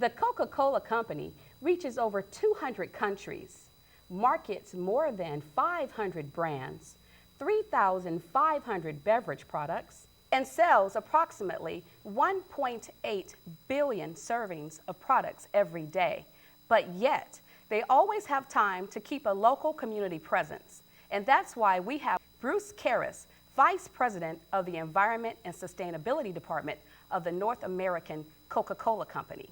The Coca-Cola Company reaches over 200 countries, markets more than 500 brands, 3,500 beverage products, and sells approximately 1.8 billion servings of products every day. But yet, they always have time to keep a local community presence. And that's why we have Bruce Karras, Vice President of the Environment and Sustainability Department of the North American Coca-Cola Company.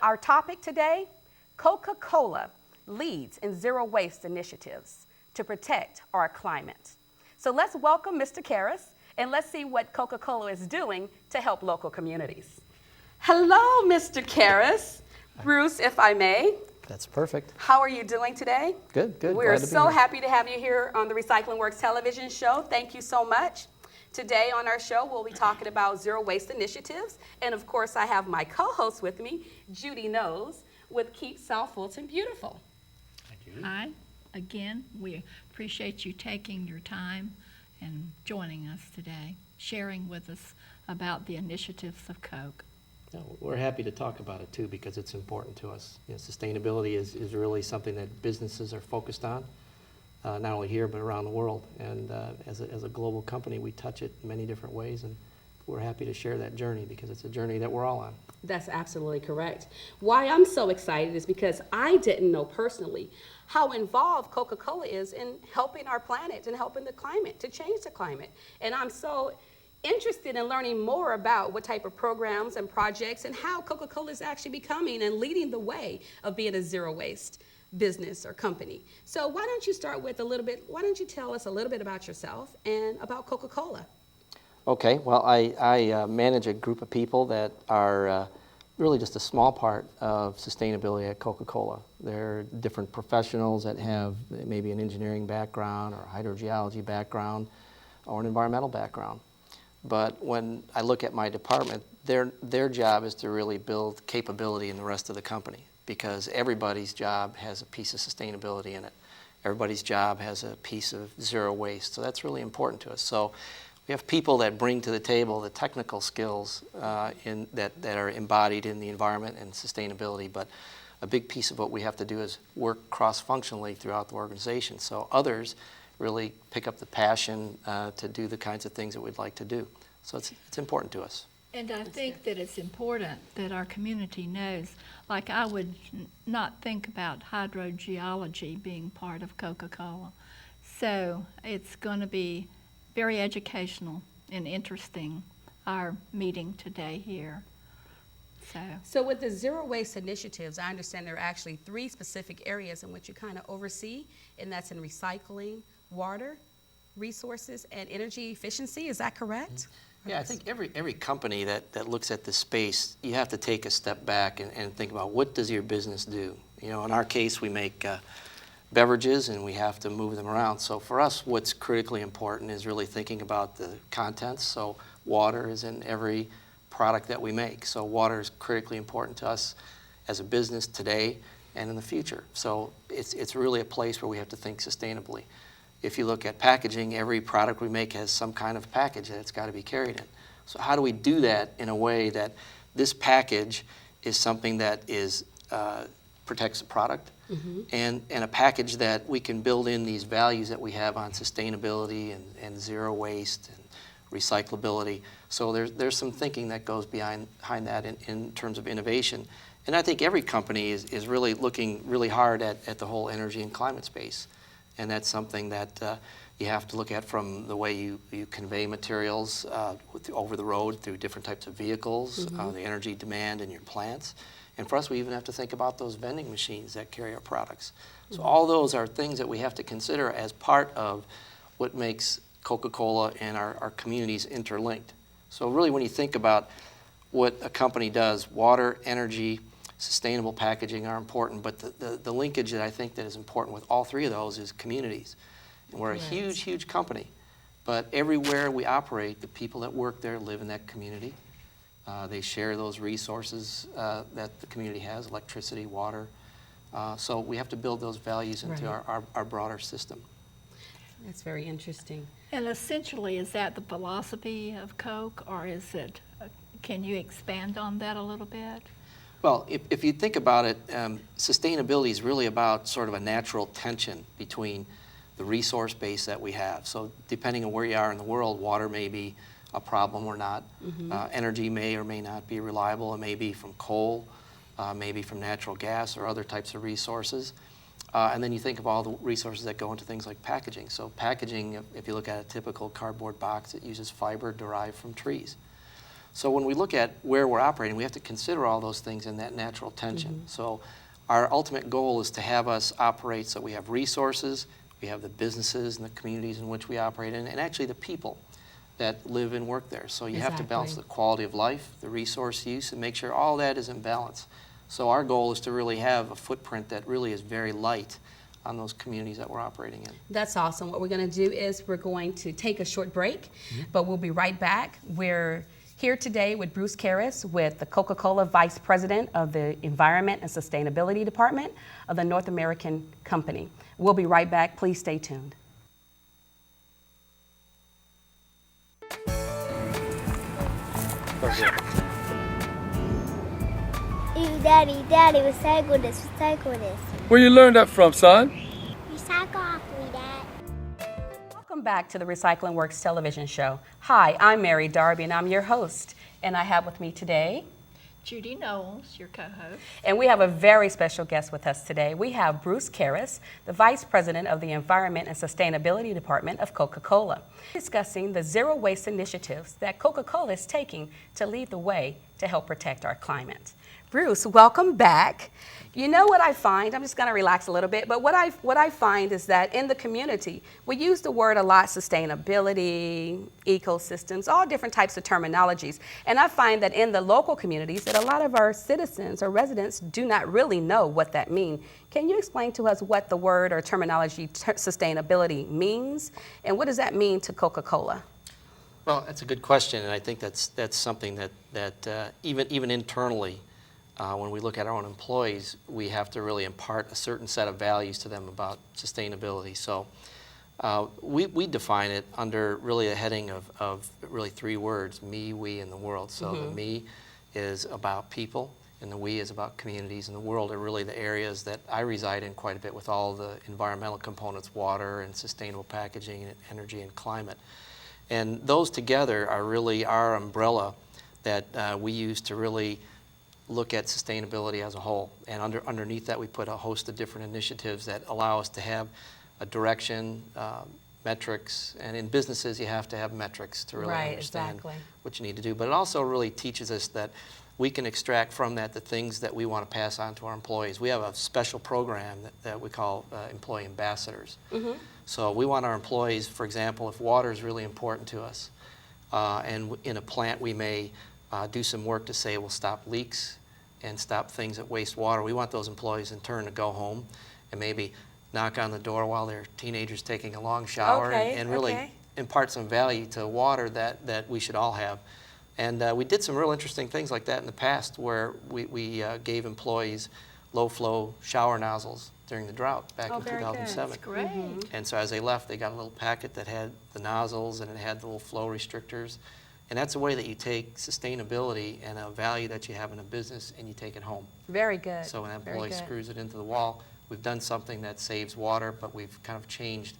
Our topic today, Coca-Cola leads in zero waste initiatives to protect our climate. So let's welcome Mr. Karras and let's see what Coca-Cola is doing to help local communities. Hello, Mr. Karras. Bruce, if I may. That's perfect. How are you doing today? Good, good. We're so happy to have you here on the Recycling Works television show. Thank you so much. Today on our show, we'll be talking about zero waste initiatives. And of course, I have my co-host with me, Judy Noles, with Keep South Fulton Beautiful. Thank you. Hi. Again, we appreciate you taking your time and joining us today, sharing with us about the initiatives of Coke. No, we're happy to talk about it too because it's important to us. You know, sustainability is really something that businesses are focused on, not only here but around the world. And as a global company, we touch it in many different ways, and we're happy to share that journey because it's a journey that we're all on. That's absolutely correct. Why I'm so excited is because I didn't know personally how involved Coca-Cola is in helping our planet and helping the climate, to change the climate. And I'm so interested in learning more about what type of programs and projects and how Coca-Cola is actually becoming and leading the way of being a zero waste business or company. So why don't you start with why don't you tell us a little bit about yourself and about Coca-Cola? Okay, well, I manage a group of people that are really just a small part of sustainability at Coca-Cola. They're different professionals that have maybe an engineering background or a hydrogeology background or an environmental background. But when I look at my department, their job is to really build capability in the rest of the company because everybody's job has a piece of sustainability in it. Everybody's job has a piece of zero waste, so that's really important to us. So we have people that bring to the table the technical skills that are embodied in the environment and sustainability, but a big piece of what we have to do is work cross-functionally throughout the organization. So others really pick up the passion to do the kinds of things that we'd like to do. So it's important to us. And I think that it's important that our community knows, like I would not think about hydrogeology being part of Coca-Cola. So it's going to be very educational and interesting, our meeting today here. So with the zero waste initiatives, I understand there are actually 3 specific areas in which you kind of oversee, and that's in recycling, water, resources, and energy efficiency. Is that correct? Yeah, I think every company that looks at this space, you have to take a step back and think about what does your business do? You know, in our case, we make beverages and we have to move them around. So for us, what's critically important is really thinking about the contents. So water is in every product that we make. So water is critically important to us as a business today and in the future. So it's really a place where we have to think sustainably. If you look at packaging, every product we make has some kind of package that it's got to be carried in. So how do we do that in a way that this package is something that is protects the product, and a package that we can build in these values that we have on sustainability and zero waste and recyclability. So there's some thinking that goes behind that in terms of innovation. And I think every company is really looking really hard at the whole energy and climate space. And that's something that you have to look at from the way you convey materials over the road through different types of vehicles, the energy demand in your plants. And for us, we even have to think about those vending machines that carry our products. So all those are things that we have to consider as part of what makes Coca-Cola and our communities interlinked. So really when you think about what a company does, water, energy, sustainable packaging are important, but the linkage that I think that is important with all 3 of those is communities. And we're a huge, huge company, but everywhere we operate, the people that work there live in that community. They share those resources that the community has, electricity, water. So we have to build those values into our broader system. That's very interesting. And essentially, is that the philosophy of Coke, or is it, can you expand on that a little bit? Well, if you think about it, sustainability is really about sort of a natural tension between the resource base that we have. So depending on where you are in the world, water may be a problem or not. Energy may or may not be reliable. It may be from coal, maybe from natural gas or other types of resources. And then you think of all the resources that go into things like packaging. So packaging, if you look at a typical cardboard box, it uses fiber derived from trees. So when we look at where we're operating, we have to consider all those things in that natural tension. So our ultimate goal is to have us operate so we have resources, we have the businesses and the communities in which we operate in, and actually the people that live and work there. So you have to balance the quality of life, the resource use, and make sure all that is in balance. So our goal is to really have a footprint that really is very light on those communities that we're operating in. That's awesome. What we're going to do is we're going to take a short break, but we'll be right back. We're here today with Bruce Karras, with the Coca-Cola Vice President of the Environment and Sustainability Department of the North American Company. We'll be right back. Please stay tuned. Ew, Daddy, recycle this, recycle this. Where you learned that from, son? Recycle off me, Dad. Welcome back to the Recycling Works television show. Hi, I'm Mary Darby, and I'm your host. And I have with me today, Judy Noles, your co-host. and we have a very special guest with us today. We have Bruce Karras, the Vice President of the Environment and Sustainability Department of Coca-Cola, discussing the zero waste initiatives that Coca-Cola is taking to lead the way to help protect our climate. Bruce, welcome back. You know what I find? I'm just going to relax a little bit, but what I find is that in the community, we use the word a lot: sustainability, ecosystems, all different types of terminologies. And I find that in the local communities, that a lot of our citizens or residents do not really know what that means. Can you explain to us what the word or terminology sustainability means, and what does that mean to Coca-Cola? Well, that's a good question, and I think that's something that even internally, when we look at our own employees, we have to really impart a certain set of values to them about sustainability. So we define it under really a heading of really three words: me, we, and the world. So the me is about people, and the we is about communities, and the world are really the areas that I reside in quite a bit, with all the environmental components: water and sustainable packaging and energy and climate. And those together are really our umbrella that we use to really look at sustainability as a whole. And underneath that, we put a host of different initiatives that allow us to have a direction, metrics, and in businesses you have to have metrics to really understand what you need to do. But it also really teaches us that we can extract from that the things that we want to pass on to our employees. We have a special program that we call employee ambassadors. So we want our employees, for example, if water is really important to us, and in a plant we may do some work to say we'll stop leaks and stop things that waste water. We want those employees in turn to go home and maybe knock on the door while they're teenagers taking a long shower and really impart some value to water that we should all have. And we did some real interesting things like that in the past, where we gave employees low-flow shower nozzles during the drought back in 2007. That's great. And so as they left, they got a little packet that had the nozzles and it had the little flow restrictors. And that's a way that you take sustainability and a value that you have in a business and you take it home. Very good. So when an employee screws it into the wall, we've done something that saves water, but we've kind of changed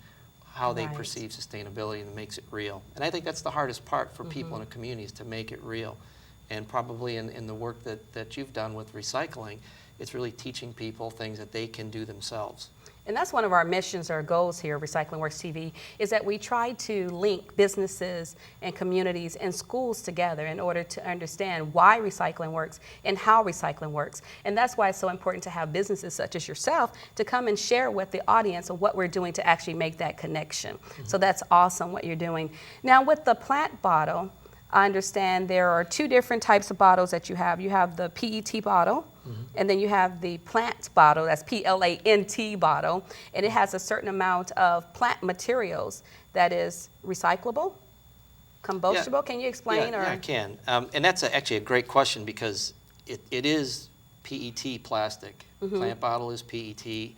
how they perceive sustainability and makes it real. And I think that's the hardest part for people in a community, is to make it real. And probably in the work that you've done with recycling, it's really teaching people things that they can do themselves. And that's one of our missions or goals here at Recycling Works TV, is that we try to link businesses and communities and schools together in order to understand why recycling works and how recycling works. And that's why it's so important to have businesses such as yourself to come and share with the audience of what we're doing to actually make that connection. So that's awesome what you're doing. Now with the plant bottle, I understand there are two different types of bottles that you have. You have the PET bottle, and then you have the plant bottle, that's PLANT bottle, and it has a certain amount of plant materials that is recyclable, combustible. Can you explain? Yeah, I can. And that's actually a great question, because it is PET plastic. Plant bottle is PET,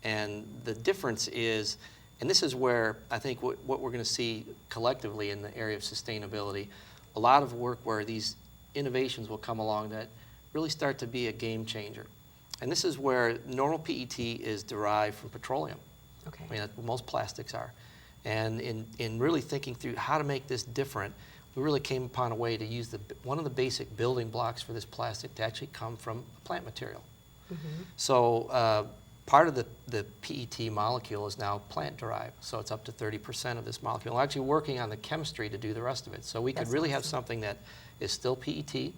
and the difference is, and this is where I think what we're going to see collectively in the area of sustainability, a lot of work where these innovations will come along that really start to be a game changer. And this is where normal PET is derived from petroleum. Okay. I mean, most plastics are. And in really thinking through how to make this different, we really came upon a way to use one of the basic building blocks for this plastic to actually come from plant material. So part of the PET molecule is now plant-derived, so it's up to 30% of this molecule. We're actually working on the chemistry to do the rest of it. So we could really have something that is still PET,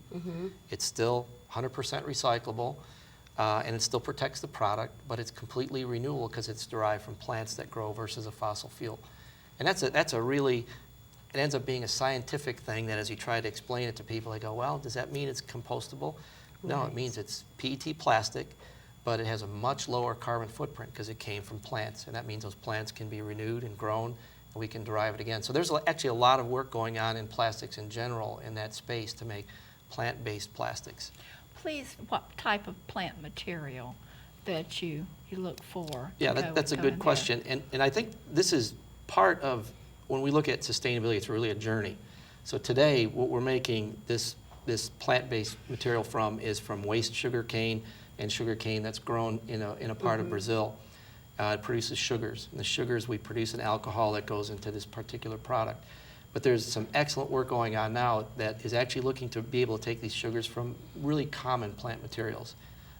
it's still 100% recyclable, and it still protects the product, but it's completely renewable because it's derived from plants that grow versus a fossil fuel. And that's a really, it ends up being a scientific thing that as you try to explain it to people, they go, well, does that mean it's compostable? No, it means it's PET plastic, but it has a much lower carbon footprint because it came from plants, and that means those plants can be renewed and grown, and we can derive it again. So there's actually a lot of work going on in plastics in general in that space to make plant-based plastics. Please, what type of plant material that you look for? Yeah, that's a good question, and I think this is part of, when we look at sustainability, it's really a journey. So today, what we're making this plant-based material from is from waste sugar cane and sugar cane that's grown in a part of Brazil. It produces sugars, and the sugars, we produce an alcohol that goes into this particular product. But there's some excellent work going on now that is actually looking to be able to take these sugars from really common plant materials.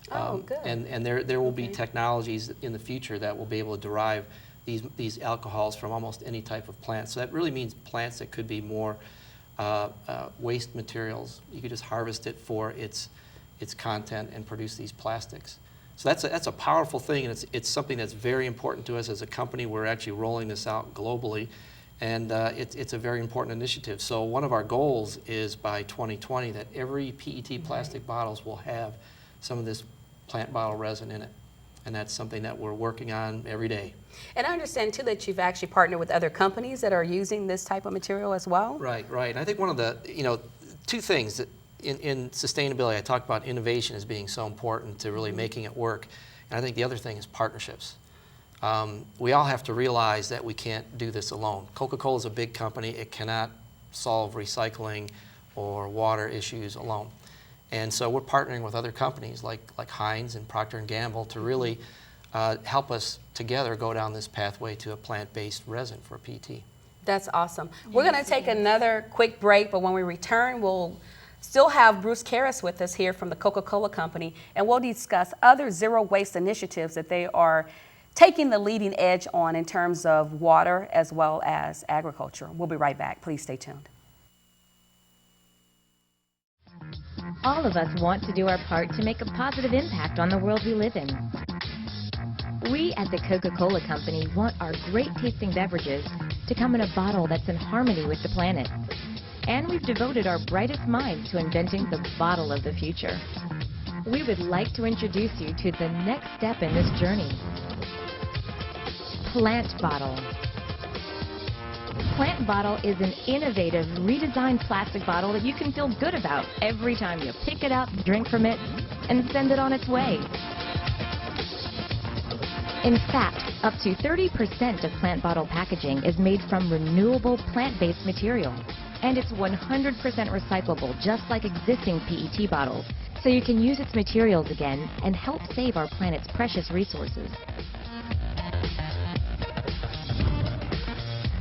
Good. And there will be technologies in the future that will be able to derive these alcohols from almost any type of plant. So that really means plants that could be more waste materials. You could just harvest it for its content and produce these plastics. So that's a powerful thing, and it's something that's very important to us as a company. We're actually rolling this out globally, and it's a very important initiative. So one of our goals is by 2020 that every PET plastic bottles will have some of this plant bottle resin in it, and that's something that we're working on every day. And I understand too that you've actually partnered with other companies that are using this type of material as well. Right. And I think one of the, two things that in sustainability, I talked about innovation as being so important to really making it work. And I think the other thing is partnerships. We all have to realize that we can't do this alone. Coca-Cola is a big company. It cannot solve recycling or water issues alone. And so we're partnering with other companies like Heinz and Procter & Gamble to really help us together go down this pathway to a plant-based resin for PET. That's awesome. We're going to take another quick break, but when we return, we'll still have Bruce Karras with us here from the Coca-Cola Company, and we'll discuss other zero waste initiatives that they are taking the leading edge on in terms of water as well as agriculture. We'll be right back. Please stay tuned. All of us want to do our part to make a positive impact on the world we live in. We at the Coca-Cola Company want our great tasting beverages to come in a bottle that's in harmony with the planet. And we've devoted our brightest minds to inventing the bottle of the future. We would like to introduce you to the next step in this journey. Plant Bottle. Plant Bottle is an innovative, redesigned plastic bottle that you can feel good about every time you pick it up, drink from it, and send it on its way. In fact, up to 30% of plant bottle packaging is made from renewable plant-based material. And it's 100% recyclable, just like existing PET bottles, so you can use its materials again and help save our planet's precious resources.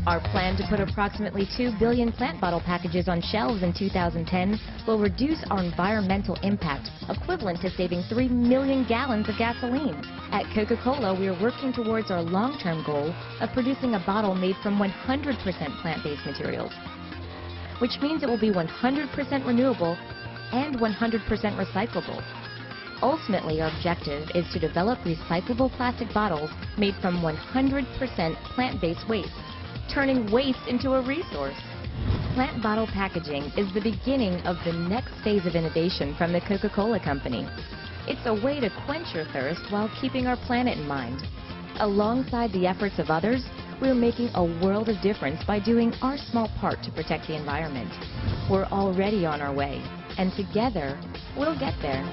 Our plan to put approximately 2 billion plant bottle packages on shelves in 2010 will reduce our environmental impact, equivalent to saving 3 million gallons of gasoline. At Coca-Cola, we are working towards our long-term goal of producing a bottle made from 100% plant-based materials, which means it will be 100% renewable and 100% recyclable. Ultimately, our objective is to develop recyclable plastic bottles made from 100% plant-based waste, turning waste into a resource. Plant bottle packaging is the beginning of the next phase of innovation from the Coca-Cola Company. It's a way to quench your thirst while keeping our planet in mind. Alongside the efforts of others, we're making a world of difference by doing our small part to protect the environment. We're already on our way, and together, we'll get there.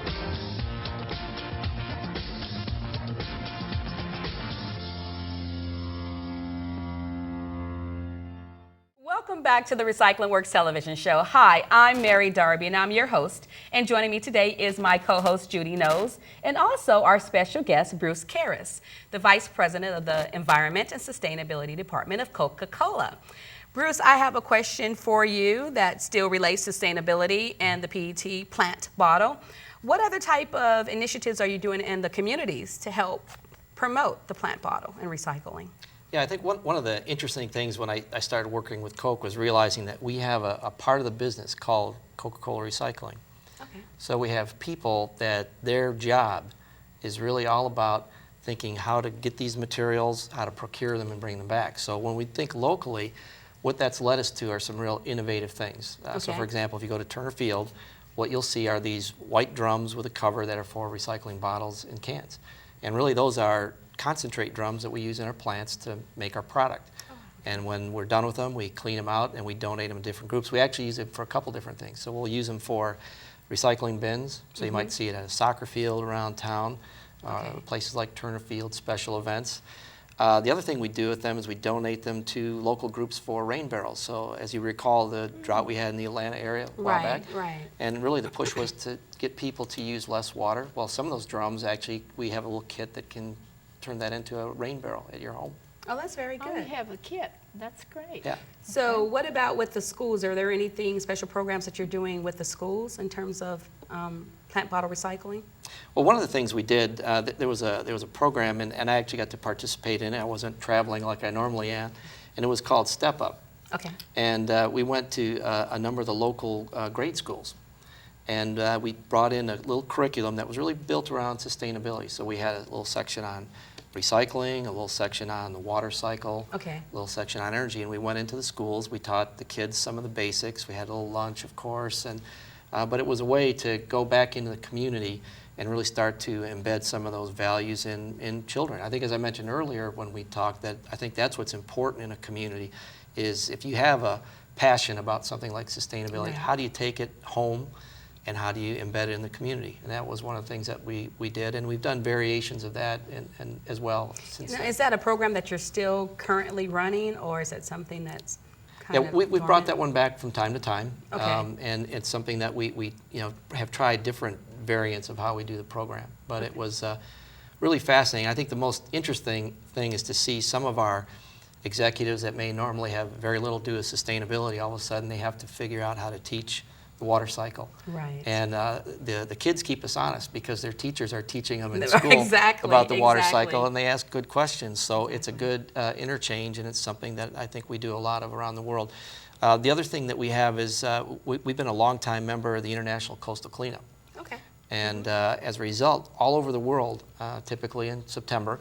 Welcome Welcome back to the Recycling Works television show. Hi, I'm Mary Darby, and I'm your host. And joining me today is my co-host, Judy Noles, and also our special guest, Bruce Karras, the Vice President of the Environment and Sustainability Department of Coca-Cola. Bruce, I have a question for you that still relates to sustainability and the PET plant bottle. What other type of initiatives are you doing in the communities to help promote the plant bottle and recycling? Yeah, I think one of the interesting things when I started working with Coke was realizing that we have a part of the business called Coca-Cola Recycling. Okay. So we have people that their job is really all about thinking how to get these materials, how to procure them and bring them back. So when we think locally, what that's led us to are some real innovative things. So Okay. for example, if you go to Turner Field, what you'll see are these white drums with a cover that are for recycling bottles and cans. And really those are concentrate drums that we use in our plants to make our product. And when we're done with them, we clean them out and we donate them to different groups. We actually use it for a couple different things. So we'll use them for recycling bins. So you might see it at a soccer field around town, places like Turner Field, special events. The other thing we do with them is we donate them to local groups for rain barrels. So as you recall, the drought we had in the Atlanta area a while back. Right. And really the push was to get people to use less water. Well, some of those drums actually, we have a little kit that can turn that into a rain barrel at your home. Oh, that's very Oh, good. we have a kit. That's great. Yeah. So what about with the schools? Are there anything, special programs that you're doing with the schools in terms of plant bottle recycling? Well, one of the things we did, there was a program, and I actually got to participate in it. I wasn't traveling like I normally am, and it was called Step Up. Okay. And we went to a number of the local grade schools. And we brought in a little curriculum that was really built around sustainability. So we had a little section on recycling, a little section on the water cycle, Okay. a little section on energy. And we went into the schools. We taught the kids some of the basics. We had a little lunch, of course. And but it was a way to go back into the community and really start to embed some of those values in children. I think, as I mentioned earlier when we talked, that I think that's what's important in a community is if you have a passion about something like sustainability, Right. how do you take it home and how do you embed it in the community? And that was one of the things that we did, and we've done variations of that and as well since Now, then. is that a program that you're still currently running, or is it something that's kind Yeah, of we brought dormant? that one back from time to time. Okay. And it's something that we have tried different variants of how we do the program. But it was really fascinating. I think the most interesting thing is to see some of our executives that may normally have very little to do with sustainability, all of a sudden they have to figure out how to teach the water cycle. Right. And the kids keep us honest because their teachers are teaching them in Right, school exactly, about the water exactly. cycle, and they ask good questions. So it's a good interchange, and it's something that I think we do a lot of around the world. The other thing that we have is we've been a longtime member of the International Coastal Cleanup. Okay. And as a result, all over the world, typically in September,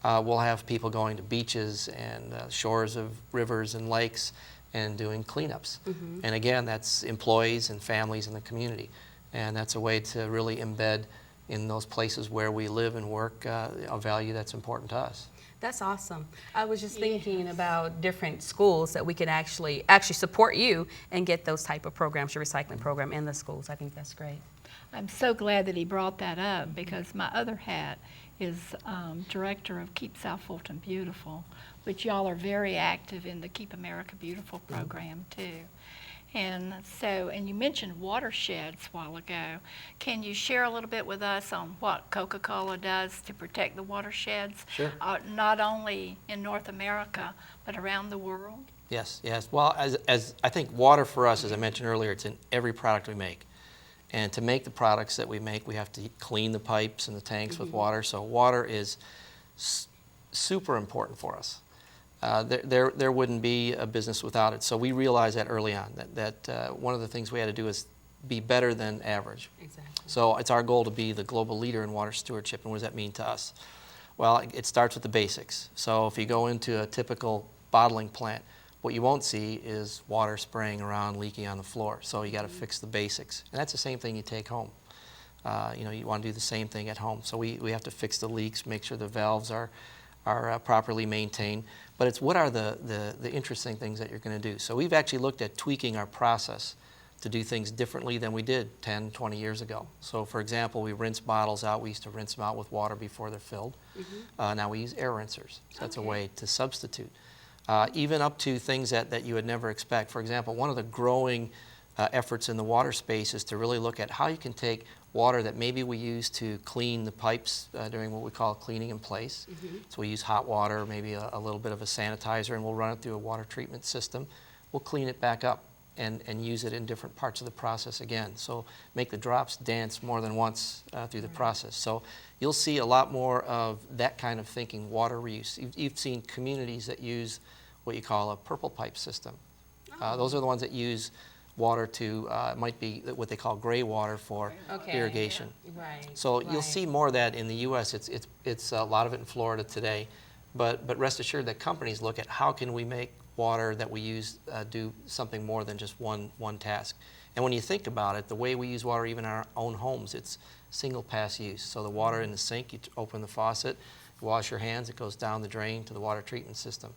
we'll have people going to beaches and shores of rivers and lakes and doing cleanups. And again, that's employees and families in the community. And that's a way to really embed in those places where we live and work a value that's important to us. That's awesome. I was just thinking about different schools that we could actually support you and get those type of programs, your recycling program in the schools. I think that's great. I'm so glad that he brought that up because my other hat is director of Keep South Fulton Beautiful, which y'all are very active in the Keep America Beautiful program too. And so, and you mentioned watersheds a while ago. Can you share a little bit with us on what Coca-Cola does to protect the watersheds? Sure. Not only in North America, but around the world? Yes, yes. Well, as I think water for us, as I mentioned earlier, it's in every product we make. And to make the products that we make, we have to clean the pipes and the tanks with water. So water is super important for us. There wouldn't be a business without it. So we realized that early on, that one of the things we had to do is be better than average. Exactly. So it's our goal to be the global leader in water stewardship. And what does that mean to us? Well, it starts with the basics. So if you go into a typical bottling plant, what you won't see is water spraying around, leaking on the floor. So you got to fix the basics. And that's the same thing you take home. You want to do the same thing at home. So we have to fix the leaks, make sure the valves are properly maintained. But it's what are the interesting things that you're going to do. So we've actually looked at tweaking our process to do things differently than we did 10, 20 years ago. So for example, we rinse bottles out. We used to rinse them out with water before they're filled. Now we use air rinsers. So that's a way to substitute. even up to things that you would never expect. For example, one of the growing efforts in the water space is to really look at how you can take water that maybe we use to clean the pipes during what we call cleaning in place. So we use hot water, maybe a little bit of a sanitizer, and we'll run it through a water treatment system. We'll clean it back up and use it in different parts of the process again. So make the drops dance more than once through the process. So you'll see a lot more of that kind of thinking, water reuse. You've seen communities that use what you call a purple pipe system. Those are the ones that use water to, might be what they call gray water for irrigation. Right. So you'll see more of that in the U.S. It's a lot of it in Florida today, but rest assured that companies look at how can we make water that we use do something more than just one task. And when you think about it, the way we use water even in our own homes, it's single pass use. So the water in the sink, you open the faucet, you wash your hands, it goes down the drain to the water treatment system.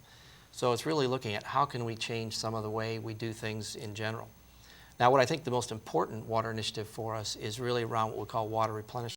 So it's really looking at how can we change some of the way we do things in general. Now, what I think the most important water initiative for us is really around what we call water replenishment.